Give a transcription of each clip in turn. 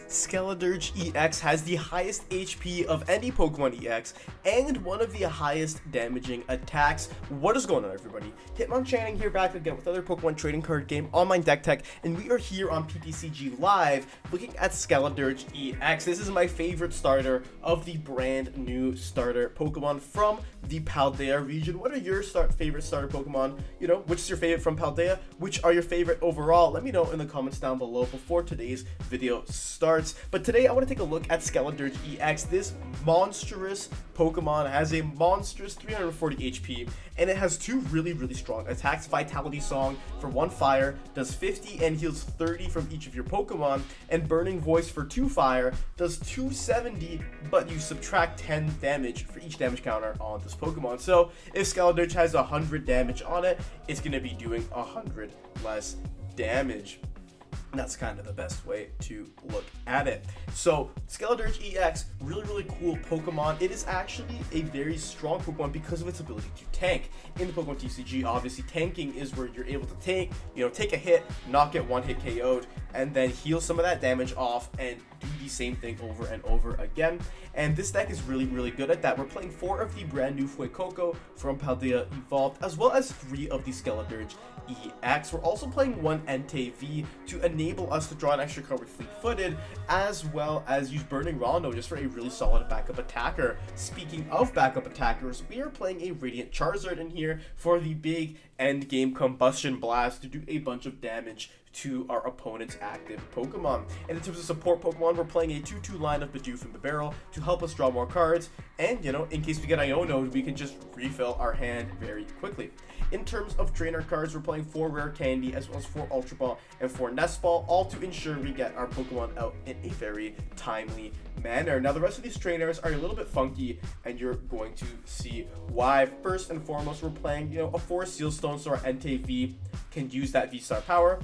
Skeledirge EX has the highest HP of any Pokemon EX and one of the highest damaging attacks. What is going on, everybody? Hitmonchanning here, back again with another Pokemon trading card game on my deck tech, and we are here on PTCG Live looking at Skeledirge EX. This is my favorite starter of the brand new starter Pokemon from the Paldea region. What are your favorite starter Pokemon? You know, which is your favorite from Paldea? Which are your favorite overall? Let me know in the comments down below before today's video starts. But today I want to take a look at Skeledirge EX. This monstrous Pokemon has a monstrous 340 HP, and it has two really strong attacks. Vitality Song for 1 fire does 50 and heals 30 from each of your Pokemon, and Burning Voice for 2 fire does 270, but you subtract 10 damage for each damage counter on this Pokemon. So if Skeledirge has 100 damage on it, it's going to be doing 100 less damage. That's kind of the best way to look at it. So Skeledirge EX, really cool Pokemon. It is actually a very strong Pokemon because of its ability to tank. In the Pokemon TCG, obviously tanking is where you're able to tank, take a hit, not get one hit KO'd, and then heal some of that damage off and do the same thing over and over again. And this deck is really good at that. We're playing 4 of the brand new Fuecoco from Paldea Evolved, as well as 3 of the Skeledirge EX. We're also playing 1 Entei V to enable us to draw an extra card with Fleet-Footed, as well as use Burning Rondo just for a really solid backup attacker. Speaking of backup attackers, we are playing a Radiant Charizard in here for the big end game Combustion Blast to do a bunch of damage to our opponent's active Pokemon. And in terms of support Pokemon, we're playing a 2-2 line of Bidoof and Bibarel to help us draw more cards, and in case we get Iono, we can just refill our hand very quickly. In terms of trainer cards, we're playing 4 Rare Candy, as well as 4 Ultra Ball and 4 Nest Ball, all to ensure we get our Pokemon out in a very timely manner. Now, the rest of these trainers are a little bit funky, and you're going to see why. First and foremost, we're playing, a 4 Seal Stone, so our Entei V can use that V-Star power,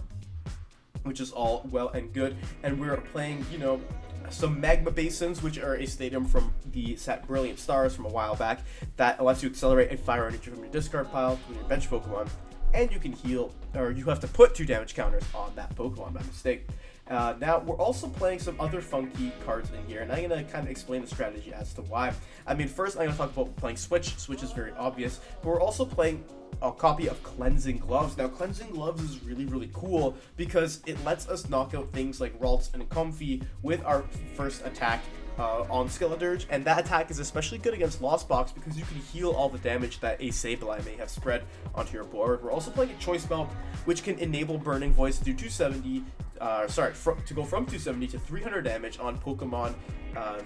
which is all well and good. And we're playing, some Magma Basins, which are a stadium from the set Brilliant Stars from a while back, that lets you accelerate and fire energy from your discard pile to your bench Pokemon, and you can heal, or you have to put 2 damage counters on that Pokemon by mistake. Now, we're also playing some other funky cards in here, and I'm going to kind of explain the strategy as to why. First I'm going to talk about playing Switch. Switch is very obvious, but we're also playing a copy of Cleansing Gloves. Now, Cleansing Gloves is really cool because it lets us knock out things like Ralts and Comfey with our first attack on Skeledirge, and that attack is especially good against Lost Box because you can heal all the damage that a Sableye may have spread onto your board. We're also playing a Choice Belt, which can enable Burning Voice to do 270, to go from 270 to 300 damage on Pokemon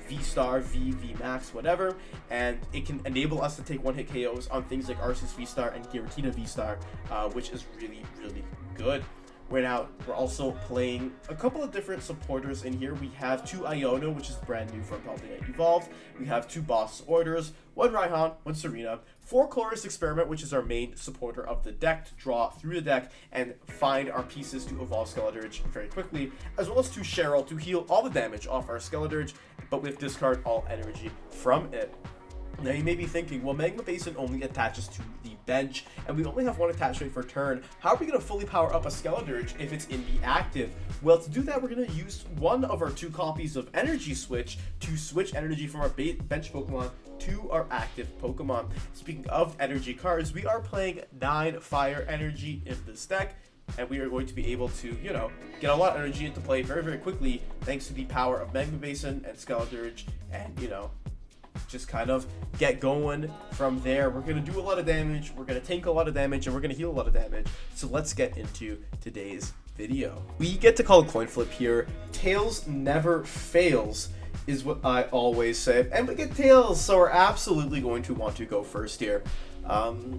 V-Star, V Max, whatever, and it can enable us to take 1-hit KOs on things like Arceus V-Star and Giratina V-Star, which is really good. We're also playing a couple of different supporters in here. We have 2 Iono, which is brand new from Paldea Evolved. We have 2 Boss Orders, 1 Raihan, 1 Serena, 4 Colress Experiment, which is our main supporter of the deck to draw through the deck and find our pieces to evolve Skeledirge very quickly, as well as 2 Cheryl to heal all the damage off our Skeledirge, but with discard all energy from it. Now, you may be thinking, well, Magma Basin only attaches to the bench, and we only have 1 attachment per turn. How are we going to fully power up a Skeledirge if it's in the active? Well, to do that, we're going to use one of our 2 copies of Energy Switch to switch energy from our bench Pokemon to our active Pokemon. Speaking of energy cards, we are playing 9 Fire Energy in this deck, and we are going to be able to, get a lot of energy into play very quickly thanks to the power of Magma Basin and Skeledirge, and, just kind of get going from there. We're going to do a lot of damage, we're going to tank a lot of damage, and we're going to heal a lot of damage. So let's get into today's video. We get to call a coin flip here. Tails never fails is what I always say. And we get tails, so we're absolutely going to want to go first here.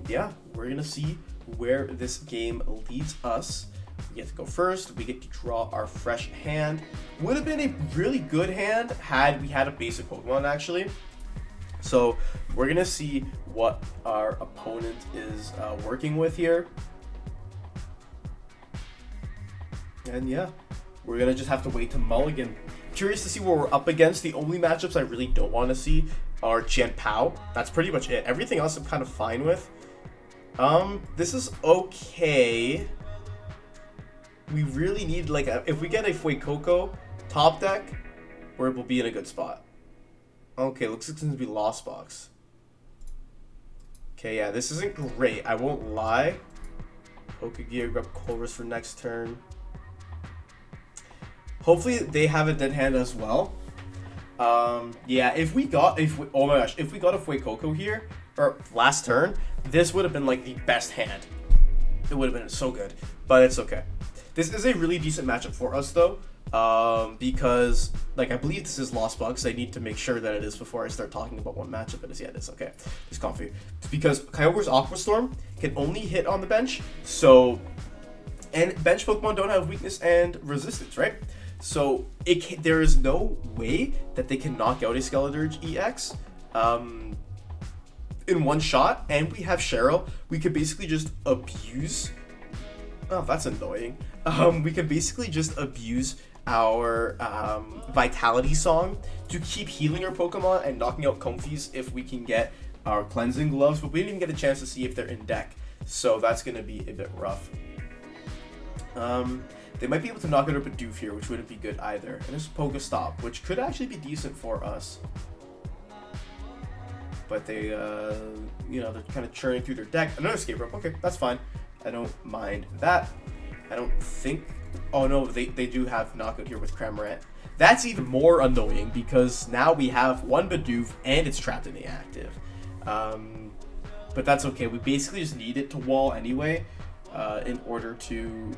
Yeah, we're going to see where this game leads us. We get to go first. We get to draw our fresh hand. Would have been a really good hand had we had a basic Pokemon, actually. So we're going to see what our opponent is working with here. And yeah, we're going to just have to wait to mulligan. Curious to see what we're up against. The only matchups I really don't want to see are chien-pao. That's pretty much it. Everything else I'm kind of fine with. This is okay. We really need, if we get a Fuecoco top deck, where it will be in a good spot. Okay, looks like it's going to be Lost Box. Okay, yeah, this isn't great. I won't lie. Pokégear, grab Colress for next turn. Hopefully they have a dead hand as well. Yeah, if we got a Fuecoco here, or last turn, this would have been like the best hand. It would have been so good, but it's okay. This is a really decent matchup for us though, because like I believe this is Lost Box. I need to make sure that it is before I start talking about what matchup it is. Yeah, it is. Okay, it's comfy. Because Kyogre's Aqua Storm can only hit on the bench, so and bench Pokemon don't have weakness and resistance, right? So there is no way that they can knock out a Skeledirge EX in one shot, and we have Cheryl. We could basically just abuse. Oh, that's annoying. We could basically just abuse our Vitality Song to keep healing our Pokemon and knocking out Comfies if we can get our Cleansing Gloves, but we didn't even get a chance to see if they're in deck, so that's going to be a bit rough. They might be able to knock out a Bidoof here, which wouldn't be good either. And there's Pokestop, which could actually be decent for us. But they, you know, they're kind of churning through their deck. Another Escape Rope. Okay, that's fine. I don't mind that. I don't think... Oh, no, they do have Knockout here with Cramorant. That's even more annoying because now we have one Bidoof and it's trapped in the active. But that's okay. We basically just need it to wall anyway in order to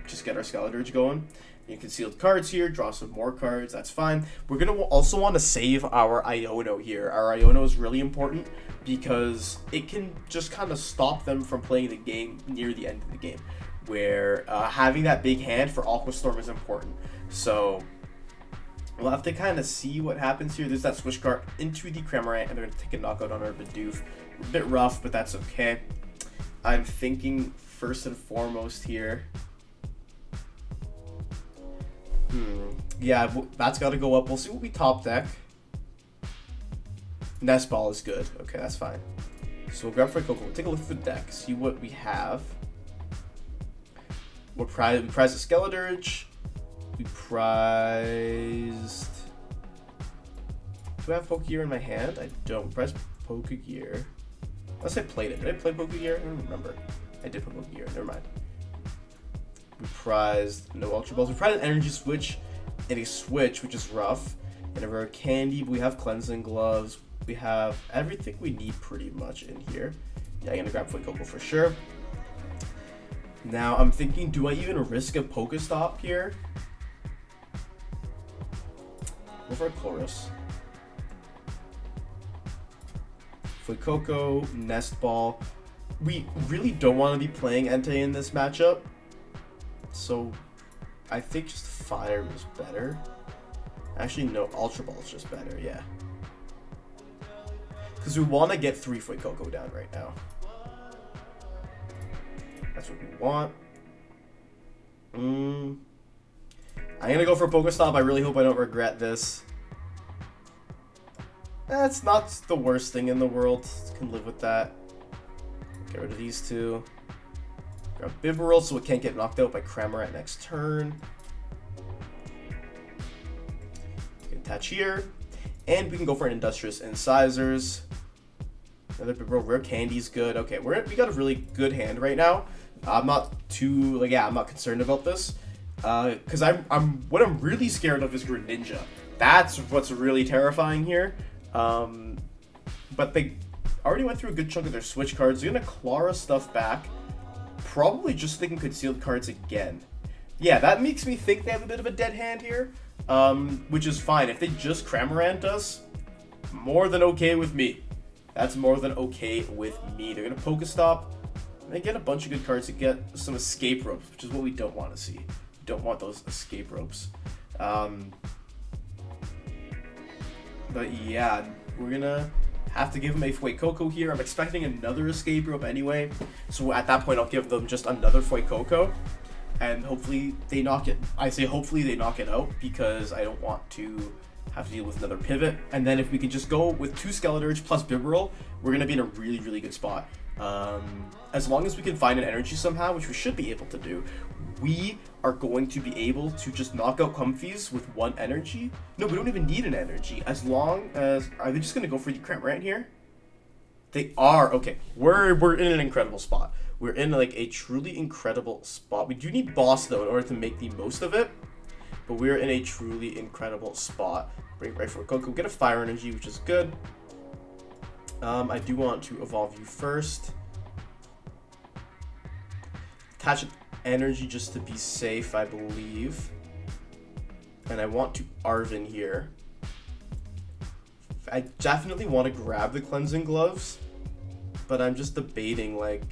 just get our Skeledirge going. You can seal cards here, draw some more cards, that's fine. We're going to also want to save our Iono here. Our Iono is really important because it can just kind of stop them from playing the game near the end of the game, where having that big hand for Aqua Storm is important. So we'll have to kind of see what happens here. There's that switch card into the Cramorant, and they're going to take a knockout on our Bidoof. A bit rough, but that's okay. I'm thinking first and foremost here. Yeah, that's got to go up. We'll see what we top deck. Nest Ball is good. Okay, that's fine. So we'll grab Fuecoco. We'll take a look at the deck, see what we have. We prized the Skeledirge. We prized... Do I have Pokégear in my hand? I don't. We prized Pokégear. Unless I played it. Did I play Pokégear? I don't remember. I did put Pokégear. Never mind. We prized no Ultra Balls. We prized an Energy Switch and a Switch, which is rough. And a Rare Candy. We have Cleansing Gloves. We have everything we need pretty much in here. Yeah, I'm going to grab Fuecoco for sure. Now, I'm thinking, do I even risk a Pokestop here? Go for a Colress. Fuecoco, Nest Ball. We really don't want to be playing Entei in this matchup. So, I think just Fire was better. Actually, no, Ultra Ball is just better, yeah. Because we want to get 3 Fuecoco down right now. That's what we want. I'm going to go for Pokestop. I really hope I don't regret this. That's not the worst thing in the world. Can live with that. Get rid of these two. Grab Bibarel so it can't get knocked out by Cramorant next turn. We can attach here. And we can go for an Industrious Incisors. Another Bibarel. Rare Candy's good. Okay, we got a really good hand right now. I'm not too, I'm not concerned about this. Because what I'm really scared of is Greninja. That's what's really terrifying here. But they already went through a good chunk of their switch cards. They're going to Clara stuff back. Probably just so they can conceal the cards again. Yeah, that makes me think they have a bit of a dead hand here. Which is fine. If they just Cramorant us, more than okay with me. That's more than okay with me. They're going to Pokestop. And they get a bunch of good cards to get some escape ropes, which is what we don't want to see. We don't want those escape ropes. But yeah, we're going to have to give them a Fuecoco here. I'm expecting another escape rope anyway. So at that point, I'll give them just another Fuecoco. And hopefully they knock it. I say hopefully they knock it out because I don't want to have to deal with another pivot. And then if we can just go with 2 Skeledirge plus Bibarel, we're going to be in a really, really good spot. As long as we can find an energy somehow, which we should be able to do, we are going to be able to just knock out Comfies with 1 energy. No, we don't even need an energy. As long as... Are they just going to go for the Cramorant here? They are. Okay, we're in an incredible spot. We're in like a truly incredible spot. We do need boss though in order to make the most of it, but we're in a truly incredible spot. Bring right for Fuecoco, get a fire energy, which is good. I do want to evolve you first. Attach an energy just to be safe, I believe. And I want to Arven here. I definitely want to grab the Cleansing Gloves, but I'm just debating, like,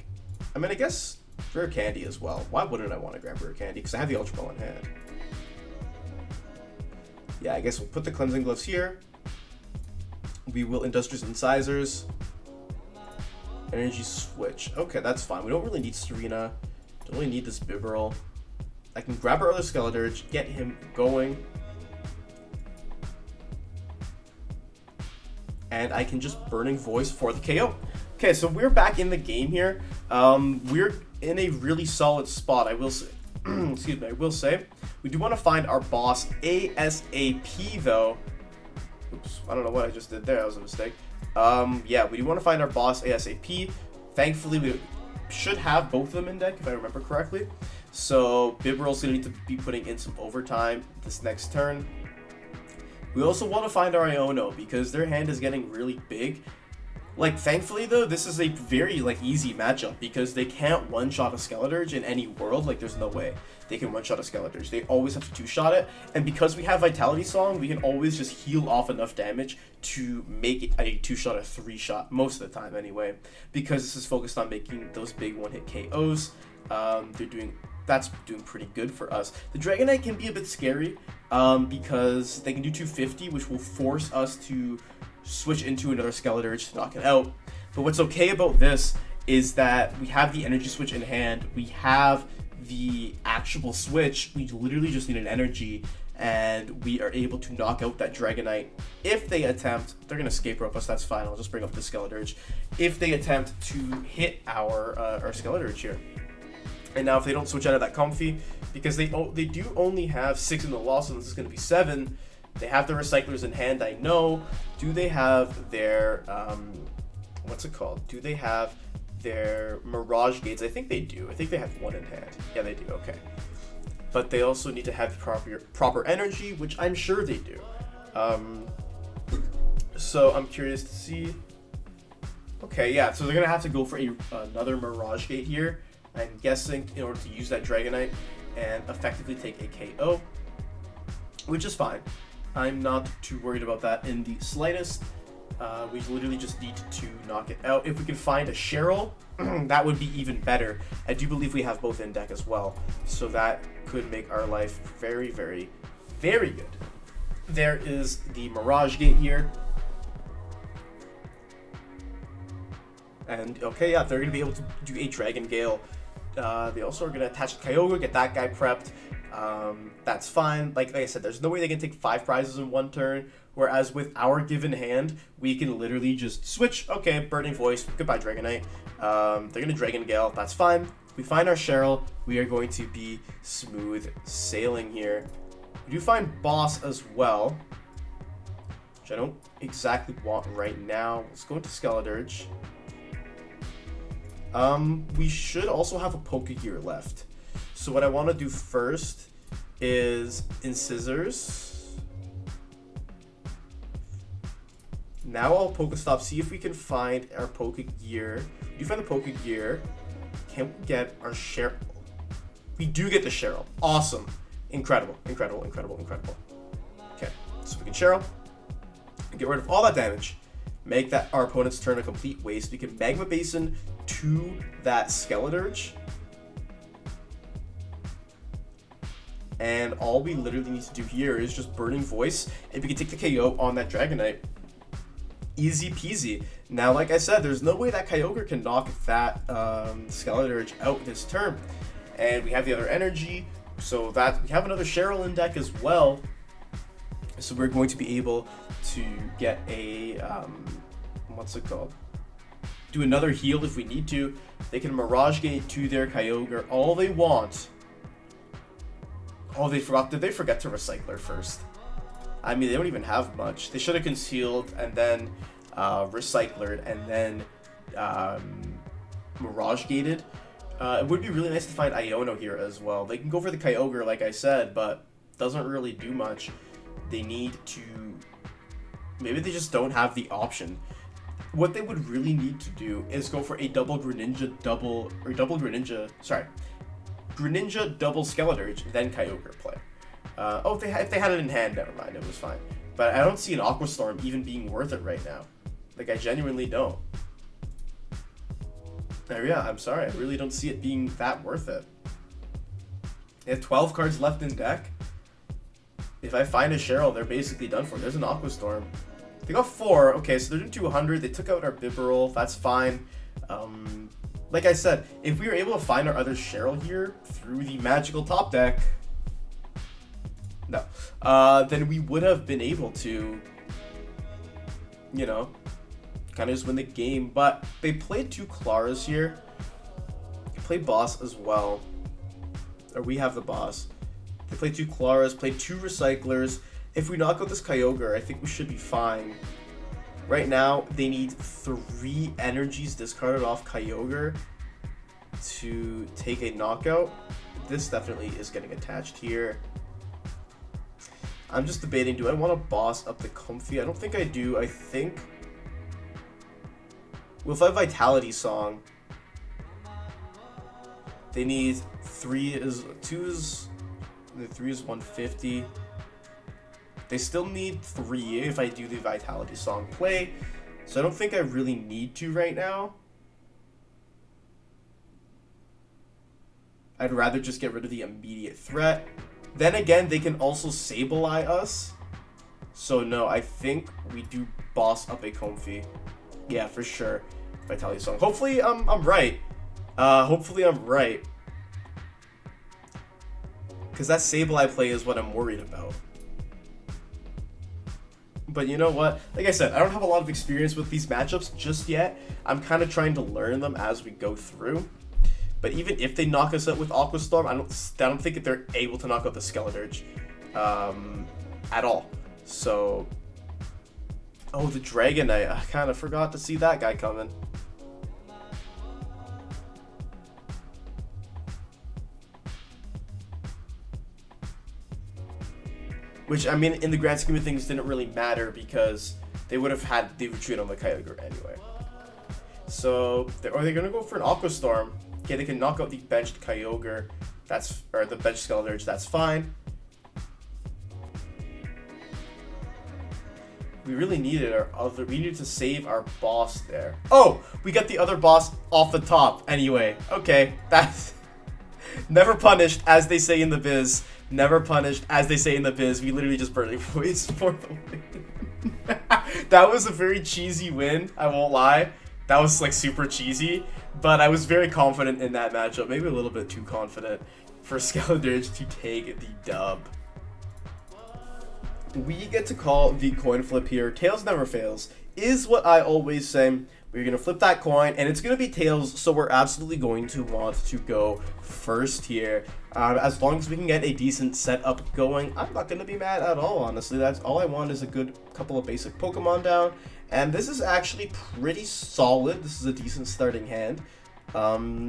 I mean, I guess Rare Candy as well. Why wouldn't I want to grab Rare Candy? Because I have the Ultra Ball in hand. Yeah, I guess we'll put the Cleansing Gloves here. We will Industrious Incisors. Energy Switch. Okay, that's fine. We don't really need Serena. Don't really need this Bibarel. I can grab our other Skeledirge, get him going. And I can just Burning Voice for the KO. Okay, so we're back in the game here. We're in a really solid spot, I will say. Excuse me, I will say. We do want to find our boss ASAP, though. Oops, I don't know what I just did there. That was a mistake. Yeah, we do want to find our boss ASAP. Thankfully, we should have both of them in deck, if I remember correctly. So, Bibarel's going to need to be putting in some overtime this next turn. We also want to find our Iono because their hand is getting really big. Like, thankfully, though, this is a very, like, easy matchup because they can't one-shot a Skeledirge in any world. Like, there's no way they can one-shot a Skeledirge. They always have to two-shot it. And because we have Vitality Song, we can always just heal off enough damage to make it a two-shot, a three-shot, most of the time anyway. Because this is focused on making those big one-hit KOs. That's doing pretty good for us. The Dragonite can be a bit scary because they can do 250, which will force us to switch into another Skeledirge to knock it out. But what's okay about this is that we have the Energy Switch in hand. We have the actual switch. We literally just need an energy, and we are able to knock out that Dragonite. If they attempt, they're going to escape rope us. That's fine. I'll just bring up the Skeledirge. If they attempt to hit our Skeledirge here. And now if they don't switch out of that Comfy, because they do only have 6 in the loss, and this is going to be 7. They have the Recyclers in hand, I know. Do they have their, what's it called? Do they have their Mirage Gates? I think they do. I think they have 1 in hand. Yeah, they do, okay. But they also need to have the proper energy, which I'm sure they do. So I'm curious to see. Okay, yeah, so they're going to have to go for another Mirage Gate here, I'm guessing, in order to use that Dragonite and effectively take a KO, which is fine. I'm not too worried about that in the slightest. We literally just need to knock it out. If we can find a Cheryl, that would be even better. I do believe we have both in deck as well, so that could make our life very, very, very good. There is the Mirage Gate here. And, okay, yeah, they're going to be able to do a Dragon Gale. They also are going to attach Kyogre, get that guy prepped. That's fine. Like I said, there's no way they can take 5 prizes in 1 turn, whereas with our given hand, we can literally just switch. Okay, Burning Voice, goodbye Dragonite. They're going to Dragon Gale, that's fine. We find our Cheryl, we are going to be smooth sailing here. We do find Boss as well, which I don't exactly want right now. Let's go into Skeledirge. We should also have a Pokégear left. So what I want to do first is Incisors. Now I'll Pokestop, see if we can find our Pokégear. We do find the Pokégear. Can we get our Cheryl? We do get the Cheryl. Awesome. Incredible, incredible, incredible, incredible. Okay, so we can Cheryl and get rid of all that damage. Make that our opponent's turn a complete waste. We can Magma Basin to that Skeledirge. And all we literally need to do here is just Burning Voice, and we can take the KO on that Dragonite. Easy peasy. Now, like I said, there's no way that Kyogre can knock that Skeledirge out this turn. And we have the other energy, so that we have another Cheryl in deck as well. So we're going to be able to get a, what's it called? Do another heal if we need to. They can Mirage Gate to their Kyogre all they want. Oh, they forgot. Did they forget to Recycler first? I mean, they don't even have much. They should have concealed and then Recyclered and then Mirage Gated. It would be really nice to find Iono here as well. They can go for the Kyogre, like I said, but doesn't really do much. They need to... Maybe they just don't have the option. What they would really need to do is go for a double Greninja, Greninja double Skeledirge, then Kyogre play. If they had it in hand, never mind, it was fine. But I don't see an Aqua Storm even being worth it right now. Like, I genuinely don't. Yeah, I'm sorry, I really don't see it being that worth it. They have 12 cards left in deck. If I find a Cheryl, they're basically done for. There's an Aqua Storm. They got 4. Okay, so they're doing 200. They took out our Bibarel. That's fine. Like I said, if we were able to find our other Cheryl here through the magical top deck, then we would have been able to, you know, kind of just win the game. But they played 2 Claras here. They played boss as well. Or we have the boss. They played 2 Claras, played 2 Recyclers. If we knock out this Kyogre, I think we should be fine. Right now, they need 3 energies discarded off Kyogre to take a knockout. This definitely is getting attached here. I'm just debating, do I want to boss up the Comfy? I don't think I do. I think with a Vitality Song, they need 3 is 150. They still need 3 if I do the Vitality Song play. So I don't think I really need to right now. I'd rather just get rid of the immediate threat. Then again, they can also Sableye us. So no, I think we do boss up a Comfy. Yeah, for sure. Vitality Song. Hopefully I'm right. Hopefully I'm right. Because that Sableye play is what I'm worried about. But you know what? Like I said, I don't have a lot of experience with these matchups just yet. I'm kind of trying to learn them as we go through. But even if they knock us out with Aqua Storm, I don't think that they're able to knock out the Skeledirge at all. So, oh, the Dragonite. I kind of forgot to see that guy coming. Which, I mean, in the grand scheme of things, didn't really matter because they would have had the retreat on the Kyogre anyway. So, are they going to go for an Aqua Storm? Okay, they can knock out the benched Kyogre, or the benched Skeledirge, that's fine. We really needed we needed to save our boss there. Oh, we got the other boss off the top anyway. Okay, that's never punished, as they say in the biz. Never punished, as they say in the biz. We literally just Burning Voice for the win. That was a very cheesy win, I won't lie. That was like super cheesy, but I was very confident in that matchup. Maybe a little bit too confident for Skeledirge to take the dub. We get to call the coin flip here. Tails never fails, is what I always say. We're going to flip that coin, and it's going to be tails, so we're absolutely going to want to go first here. As long as we can get a decent setup going, I'm not going to be mad at all, honestly. That's all I want is a good couple of basic Pokemon down, and this is actually pretty solid. This is a decent starting hand.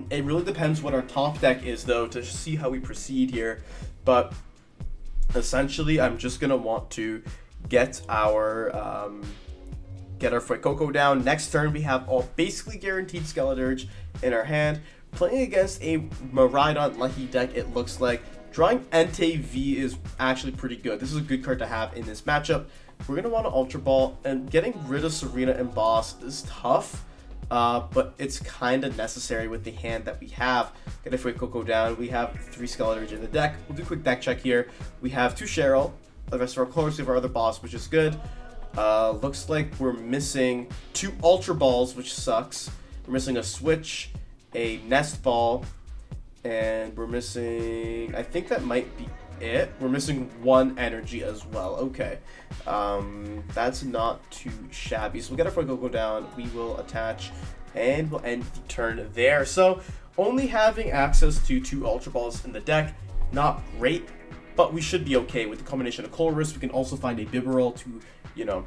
It really depends what our top deck is, though, to see how we proceed here, but essentially, I'm just going to want to get our Fuecoco down. Next turn, we have all basically guaranteed Skeledirge in our hand. Playing against a Miraidon lucky deck, it looks like. Drawing Entei V is actually pretty good. This is a good card to have in this matchup. We're going to want to Ultra Ball, and getting rid of Serena and Boss is tough, but it's kind of necessary with the hand that we have. Get a Fuecoco down. We have 3 Skeledirge in the deck. We'll do a quick deck check here. We have 2 Cheryl, the rest of our Colress, we have our other boss, which is good. Looks like we're missing 2 Ultra Balls, which sucks. We're missing a Switch, a Nest Ball, and we're missing, I think that might be it? We're missing 1 energy as well. Okay. That's not too shabby. So we'll get our Fuecoco down. We will attach, and we'll end the turn there. So only having access to 2 Ultra Balls in the deck, not great, but we should be okay with the combination of Colress. We can also find a Bibarel to, you know,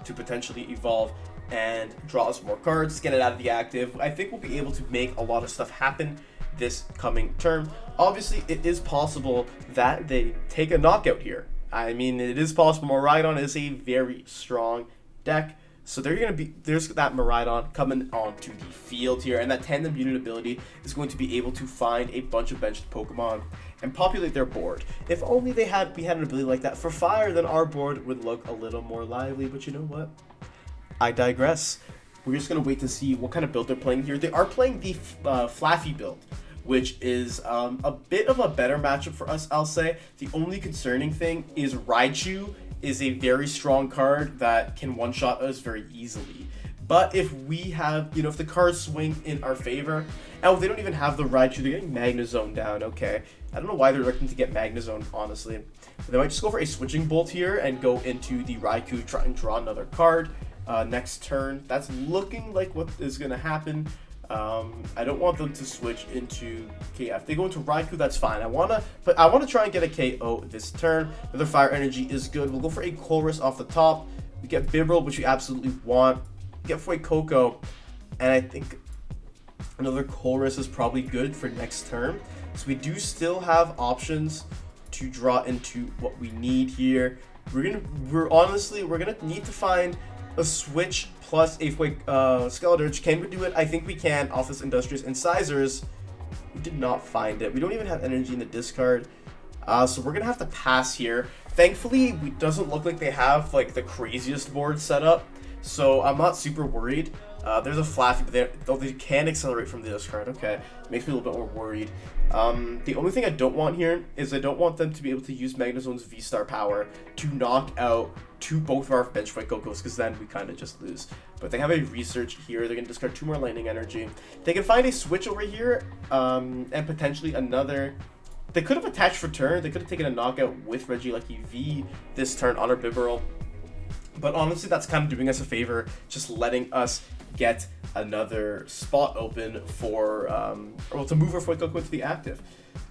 to potentially evolve and draw us more cards, get it out of the active. I think we'll be able to make a lot of stuff happen this coming turn. Obviously, it is possible that they take a knockout here. I mean, it is possible. Miraidon is a very strong deck, so there's that Miraidon coming onto the field here, and that tandem unit ability is going to be able to find a bunch of benched Pokemon and populate their board. If only we had an ability like that for fire, then our board would look a little more lively. But you know what? I digress. We're just gonna wait to see what kind of build they're playing here. They are playing the Flaffy build, which is a bit of a better matchup for us, I'll say. The only concerning thing is Raichu is a very strong card that can one-shot us very easily. But if we have, if the cards swing in our favor, oh, they don't even have the Raichu, they're getting Magnezone down, okay. I don't know why they're looking to get Magnezone, honestly. But they might just go for a Switching Bolt here and go into the Raikou, try and draw another card next turn. That's looking like what is going to happen. I don't want them to switch into KF. They go into Raikou, that's fine. I want to try and get a KO this turn. Another Fire Energy is good. We'll go for a Colress off the top. We get Bibarel, which we absolutely want. We get Fuecoco, and I think another Colress is probably good for next turn. So we do still have options to draw into what we need here. We're honestly gonna need to find a switch plus a Skeledirge. Can we do it? I think we can off this Industrious Incisors. We did not find it. We don't even have energy in the discard. So we're gonna have to pass here. Thankfully, it doesn't look like they have like the craziest board set up, so I'm not super worried. There's a Flaffy, but they can accelerate from the discard. Okay, makes me a little bit more worried. The only thing I don't want here is I don't want them to be able to use Magnezone's V-Star power to knock out both of our bench Fuecocos, because then we kind of just lose. But they have a Research here. They're going to discard 2 more Lightning Energy. They can find a Switch over here, and potentially another. They could have attached for turn. They could have taken a knockout with Regieleki V this turn on our Bibarel. But honestly, that's kind of doing us a favor, just letting us get another spot open for, to move our Fuecoco into the active.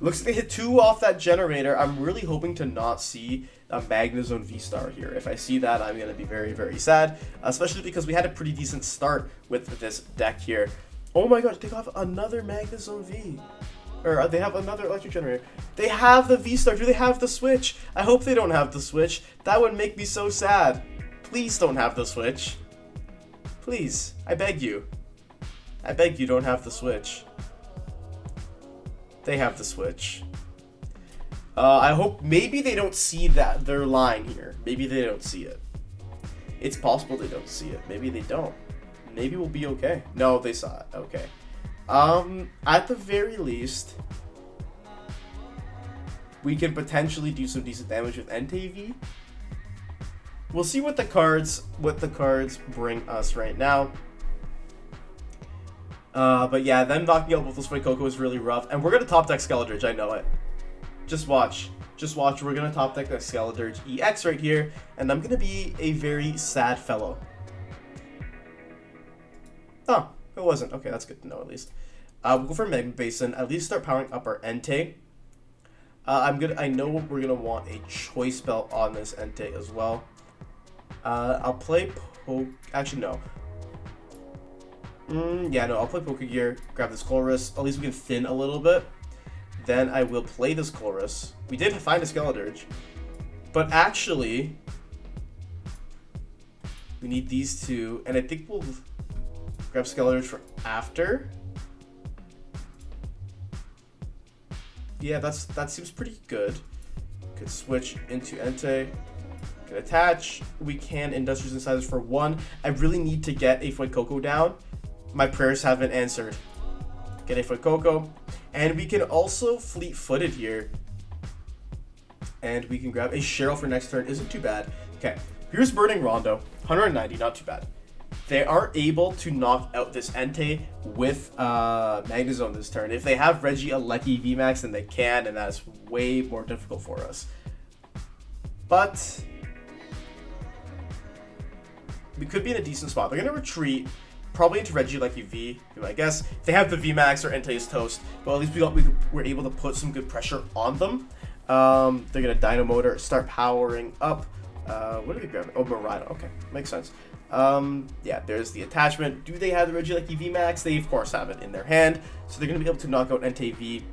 Looks like they hit 2 off that generator. I'm really hoping to not see a Magnezone V-Star here. If I see that, I'm going to be very, very sad, especially because we had a pretty decent start with this deck here. Oh my god, they have another Magnezone V. Or they have another electric generator. They have the V-Star. Do they have the Switch? I hope they don't have the Switch. That would make me so sad. Please don't have the Switch. Please, I beg you. I beg you, don't have the Switch. They have the Switch. I hope maybe they don't see their line here. Maybe they don't see it. It's possible they don't see it. Maybe they don't. Maybe we'll be okay. No, they saw it. Okay. At the very least, we can potentially do some decent damage with Entei V. We'll see what the cards bring us right now. But yeah, them knocking out both those Fuecoco is really rough. And we're gonna top deck Skeledirge, I know it. Just watch. Just watch. We're gonna top deck that Skeledirge EX right here, and I'm gonna be a very sad fellow. Oh, it wasn't. Okay, that's good to know at least. We'll go for Magma Basin. At least start powering up our Entei. I know we're gonna want a Choice Belt on this Entei as well. I'll play actually, no. Yeah, no, I'll play Pokégear, grab this Colress. At least we can thin a little bit. Then I will play this Colress. We did find a Skeledirge. But actually, we need these 2. And I think we'll grab Skeledirge for after. Yeah, that seems pretty good. Could switch into Entei. Can attach. We can Industrious Incisors for 1. I really need to get a Fuecoco down. My prayers haven't answered. Get a Fuecoco. And we can also fleet-footed here. And we can grab a Cheryl for next turn. Isn't too bad. Okay. Here's Burning Rondo. 190, not too bad. they aren't able to knock out this Entei with Magnezone this turn. If they have Regieleki VMAX, then they can, and that's way more difficult for us. But we could be in a decent spot. They're going to retreat, probably into Regieleki V. I guess if they have the VMAX or Entei is toast, but at least we were able to put some good pressure on them. They're going to Dino Motor, start powering up. What did we grab? Oh, Miraidon. Okay, makes sense. Yeah, there's the attachment. Do they have the Regieleki VMAX? They, of course, have it in their hand. So they're going to be able to knock out Entei V.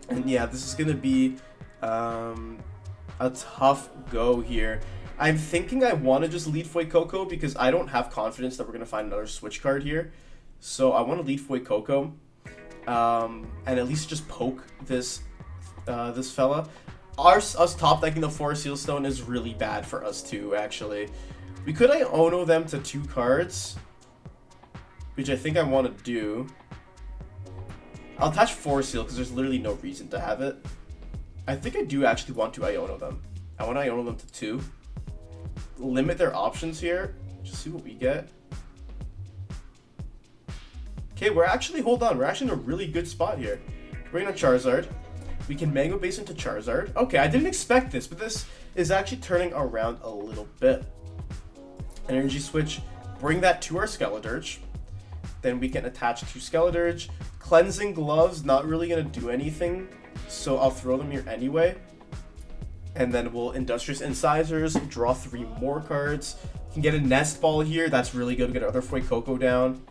And yeah, this is going to be a tough go here. I'm thinking I want to just lead Fuecoco because I don't have confidence that we're going to find another switch card here. So I want to lead Fuecoco and at least just poke this this fella. Us top decking the 4 Sealstone is really bad for us too, actually. We could Iono them to 2 cards, which I think I want to do. I'll attach 4 Seal because there's literally no reason to have it. I think I do actually want to Iono them. I want to Iono them to 2. Limit their options here. Just see what we get. Okay, we're actually, hold on, we're actually in a really good spot here. Bring on Charizard. We can Magma Basin to Charizard. Okay, I didn't expect this, but this is actually turning around a little bit. Energy Switch, bring that to our Skeledirge. Then we can attach 2 Skeledirge. Cleansing Gloves, not really going to do anything, so I'll throw them here anyway. And then we'll Industrious Incisors, draw 3 more cards. Can get a Nest Ball here, that's really good to get another Fuecoco down.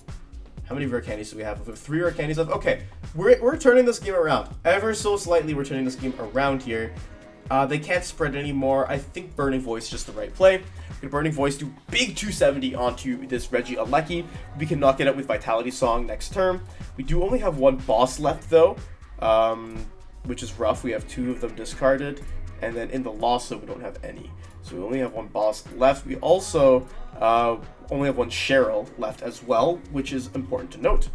How many rare candies do we have? We have 3 rare candies left. Okay, we're turning this game around. Ever so slightly, we're turning this game around here. They can't spread anymore. I think Burning Voice is just the right play. We're Burning Voice, do big 270 onto this Regieleki. We can knock it out with Vitality Song next turn. We do only have 1 boss left though, which is rough. We have 2 of them discarded. And then in the Lost Zone, we don't have any. So we only have 1 boss left. We also only have 1 Cheryl left as well, which is important to note.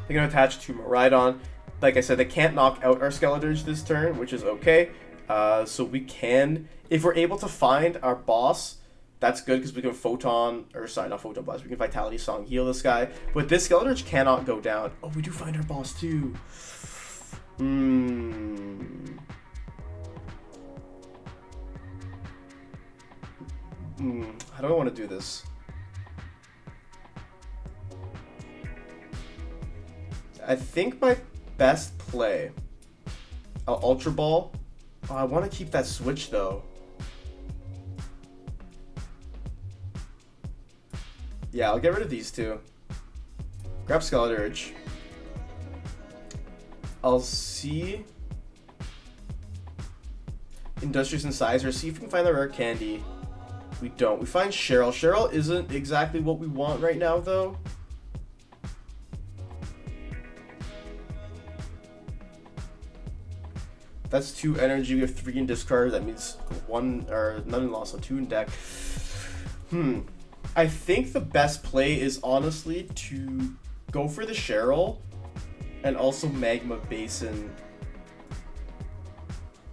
They're going to attach to Miraidon. Like I said, they can't knock out our Skeledirge this turn, which is okay. So we can, if we're able to find our boss, that's good because we can Photon, or sorry, not Photon Blast, we can Vitality Song heal this guy. But this Skeledirge cannot go down. Oh, we do find our boss too. How do I want to do this? I think my best play, Ultra Ball. Oh, I want to keep that switch though. Yeah, I'll get rid of these 2. Grab Skeledirge. I'll see Industrious Incisor, see if we can find the rare candy. We don't. We find Cheryl. Cheryl isn't exactly what we want right now, though. That's 2 energy. We have 3 in discard. That means 1 or none in loss, so 2 in deck. I think the best play is honestly to go for the Cheryl and also Magma Basin.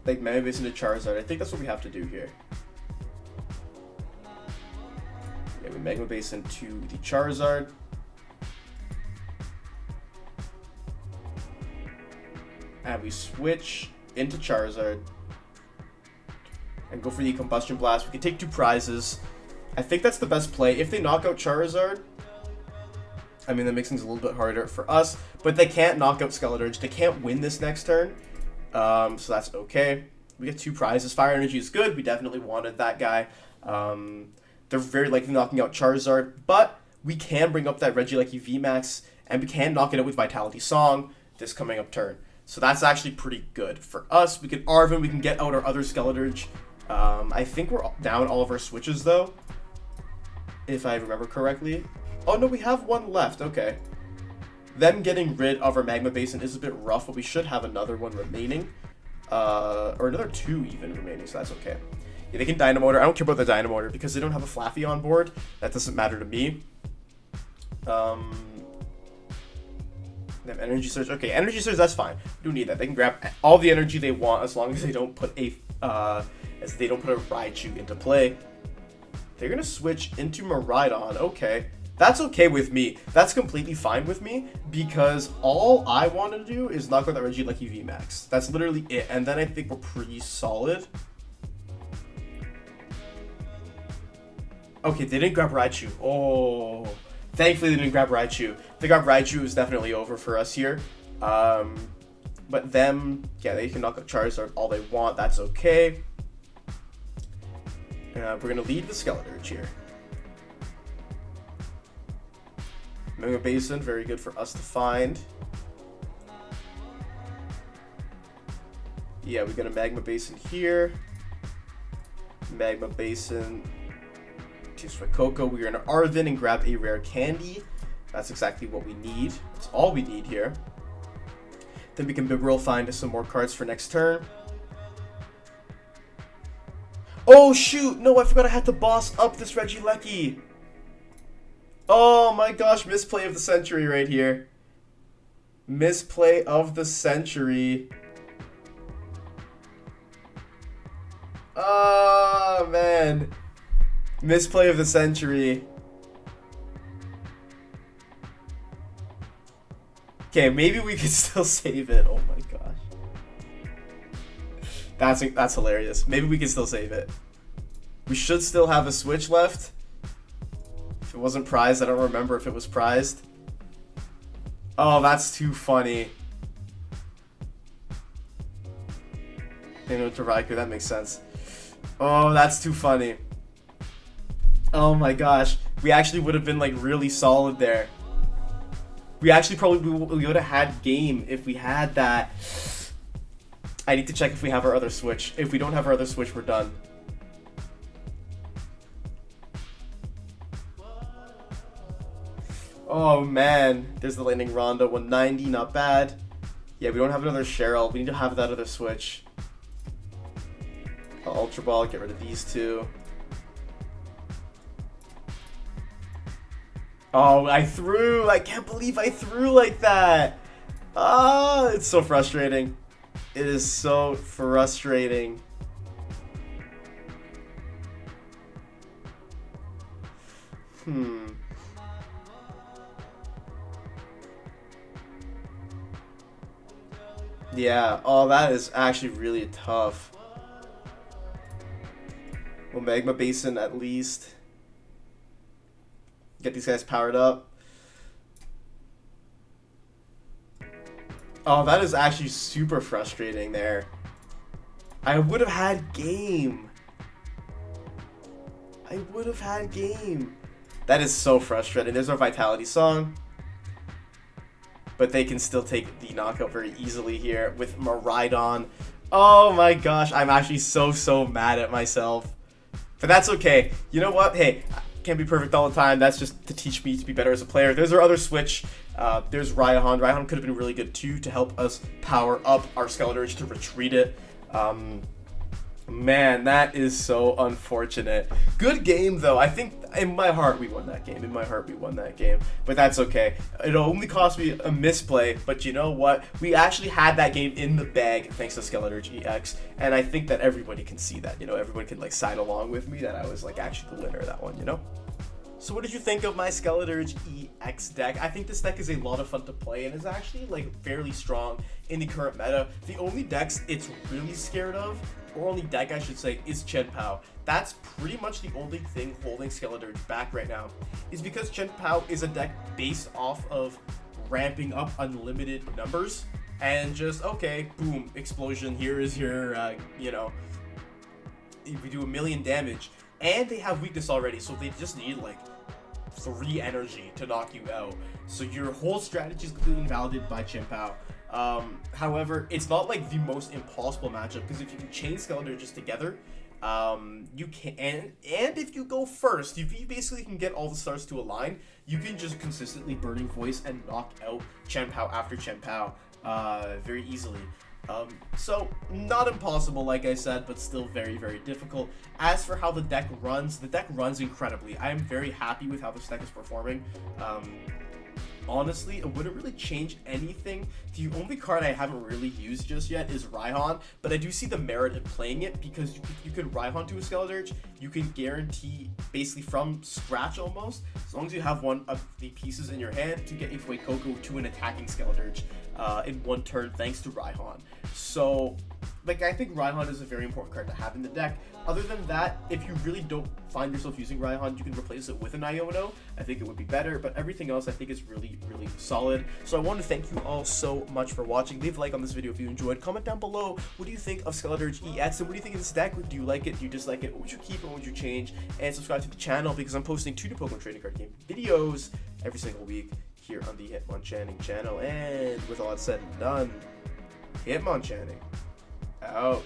Like Magma Basin to Charizard. I think that's what we have to do here. Yeah, we Magma Basin to the Charizard. And we switch into Charizard. And go for the Combustion Blast. We can take 2 prizes. I think that's the best play. If they knock out Charizard, I mean, that makes things a little bit harder for us. But they can't knock out Skeledirge. They can't win this next turn. So that's okay. We get 2 prizes. Fire Energy is good. We definitely wanted that guy. They're very likely knocking out Charizard, but we can bring up that Regieleki VMAX, and we can knock it out with Vitality Song this coming up turn. So that's actually pretty good for us. We can Arven, we can get out our other Skeledirge. I think we're down all of our switches though, if I remember correctly. Oh no, we have 1 left, okay. Them getting rid of our Magma Basin is a bit rough, but we should have another one remaining. Or another 2 even remaining, so that's okay. Yeah, they can Dynamotor. I don't care about the Dynamotor because they don't have a Flaffy on board. That doesn't matter to me. They have Energy Surge. Okay, Energy Surge, that's fine. We don't need that. They can grab all the energy they want as long as they don't put a Raichu into play. They're going to switch into Miraidon. Okay. That's okay with me. That's completely fine with me because all I want to do is knock out that Regieleki VMAX. That's literally it. And then I think we're pretty solid. Okay, they didn't grab Raichu. Oh, thankfully they didn't grab Raichu. If they grab Raichu, it's definitely over for us here. But them, yeah, they can knock out Charizard all they want. That's okay. We're going to lead with Skeledirge here. Magma Basin, very good for us to find. Yeah, we got a Magma Basin here. Magma Basin to Fuecoco. We're going to Arven and grab a Rare Candy. That's exactly what we need. That's all we need here. Then we can Bibarel find some more cards for next turn. Oh shoot! No, I forgot I had to boss up this Regieleki. Oh my gosh, misplay of the century right here. Misplay of the century. Oh man. Misplay of the century. Okay, maybe we can still save it. Oh my gosh. That's hilarious. Maybe we can still save it. We should still have a switch left. If it wasn't prized, I don't remember if it was prized. Oh, that's too funny. To Raikou, that makes sense. Oh, that's too funny. Oh my gosh. We actually would have been like really solid there. We actually probably we would have had game if we had that. I need to check if we have our other switch. If we don't have our other switch, we're done. Oh man, there's the Lightning Rondo, 190, not bad. Yeah, we don't have another Cheryl. We need to have that other switch. Ultra Ball, get rid of these two. Oh, I threw! I can't believe I threw like that! Ah, it's so frustrating. It is so frustrating. Yeah, oh, that is actually really tough. Well, Magma Basin at least. Get these guys powered up. Oh, that is actually super frustrating there. I would have had game. I would have had game. That is so frustrating. There's our Vitality song. But they can still take the knockout very easily here with Miraidon. Oh my gosh, I'm actually so mad at myself. But that's okay. You know what? Hey, can't be perfect all the time. That's just to teach me to be better as a player. There's our other switch. There's Raihan. Raihan could have been really good too to help us power up our Skeledirge to retreat it. Man, that is so unfortunate. Good game though. I think in my heart we won that game. In my heart we won that game. But that's okay. It only cost me a misplay. But you know what? We actually had that game in the bag thanks to Skeledirge EX. And I think that everybody can see that. You know, everyone can like side along with me that I was like actually the winner of that one, you know? So what did you think of my Skeledirge EX deck? I think this deck is a lot of fun to play and is actually like fairly strong in the current meta. The only decks it's really scared of, or only deck I should say, is chien-pao. That's pretty much the only thing holding Skeledirge back right now, is because chien-pao is a deck based off of ramping up unlimited numbers and just, okay, boom, explosion, here is your, you know, we do 1,000,000 damage. And they have weakness already, so they just need like 3 energy to knock you out. So your whole strategy is completely invalidated by chien-pao. However, it's not like the most impossible matchup, because if you can chain Skeledirges together, you can, and if you go first, if you basically can get all the stars to align, you can just consistently Burning Voice and knock out chien-pao after chien-pao very easily. So not impossible, like I said, but still very difficult. As for how the deck runs incredibly. I am very happy with how this deck is performing. honestly, it wouldn't really change anything. The only card I haven't really used just yet is Raihan, but I do see the merit in playing it because you can Raihan to a Skeledirge. You can guarantee basically from scratch almost, as long as you have one of the pieces in your hand, to get a Fuecoco to an attacking Skeledirge in one turn thanks to Raihan. So like, I think Raihan is a very important card to have in the deck. Other than that, if you really don't find yourself using Raihan, you can replace it with an Iono. I think it would be better, but everything else I think is really, really solid. So I want to thank you all so much for watching. Leave a like on this video if you enjoyed. Comment down below, what do you think of Skeledirge EX, and what do you think of this deck? Do you like it? Do you dislike it? What would you keep and what would you change? And subscribe to the channel because I'm posting 2 new Pokemon trading card game videos every single week here on the Hitmonchanting channel. And with all that said and done, Hitmonchanting out.